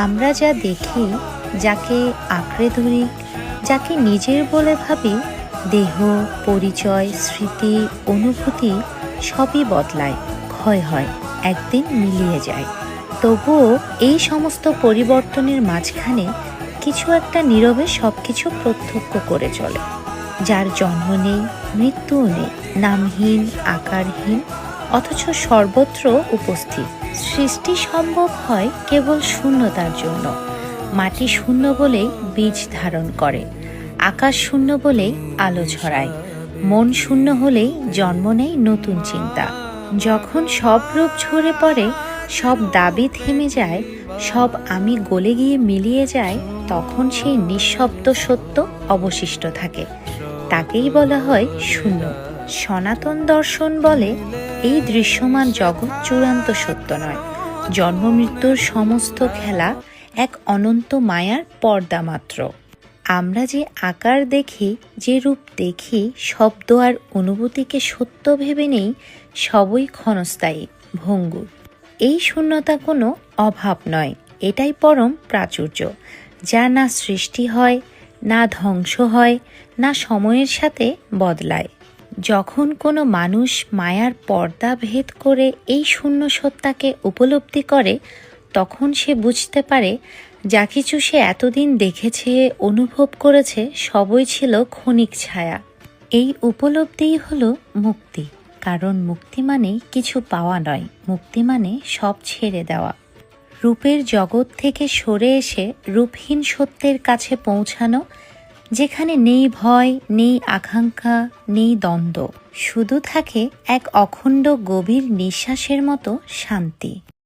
আমরা যা দেখি, যাকে আঁকড়ে ধরি, যাকে নিজের বলে ভাবি, দেহ, পরিচয়, স্মৃতি, অনুভূতি সবই বদলায়, ক্ষয় হয়, একদিন মিলিয়ে যায়। তবুও এই সমস্ত পরিবর্তনের মাঝখানে কিছু একটা নীরবে সবকিছু প্রত্যক্ষ করে চলে, যার জন্ম নেই, মৃত্যুও নেই, নামহীন, আকারহীন, অথচ সর্বত্র উপস্থিত। সৃষ্টি সম্ভব হয় কেবল শূন্যতার জন্য। মাটি শূন্য বলেই বীজ ধারণ করে, আকাশ শূন্য বলেই আলো ছড়ায়, মন শূন্য হলেই জন্ম নেয় নতুন চিন্তা। যখন সব রূপ ঝরে পড়ে, সব দাবি থেমে যায়, সব আমি গলে গিয়ে মিলিয়ে যায়, তখন সেই নিঃশব্দ সত্য অবশিষ্ট থাকে। তাকেই বলা হয় শূন্য। সনাতন দর্শন বলে এই দৃশ্যমান জগৎ চূড়ান্ত সত্য নয়, জন্ম মৃত্যুর সমস্ত খেলা এক অনন্ত মায়ার পর্দা মাত্র। আমরা যে আকার দেখি, যে রূপ দেখি, শব্দ আর অনুভূতিকে সত্য ভেবে নেই, সবই ক্ষণস্থায়ী, ভঙ্গুর। এই শূন্যতা কোনো অভাব নয়, এটাই পরম প্রাচুর্য, যা না সৃষ্টি হয়, না ধ্বংস হয়, না সময়ের সাথে বদলায়। যখন কোনো মানুষ মায়ার পর্দা ভেদ করে এই শূন্য সত্তাকে উপলব্ধি করে, তখন সে বুঝতে পারে যা কিছু সে এতদিন দেখেছে, অনুভব করেছে, সবই ছিল ক্ষণিক ছায়া। এই উপলব্ধিই হলো মুক্তি, কারণ মুক্তি মানে কিছু পাওয়া নয়, মুক্তি মানে সব ছেড়ে দেওয়া। রূপের জগৎ থেকে সরে এসে রূপহীন সত্যের কাছে পৌঁছানো, যেখানে নেই ভয়, নেই আকাঙ্ক্ষা, নেই দ্বন্দ্ব, শুধু থাকে এক অখণ্ড গভীর নিঃশ্বাসের মতো শান্তি।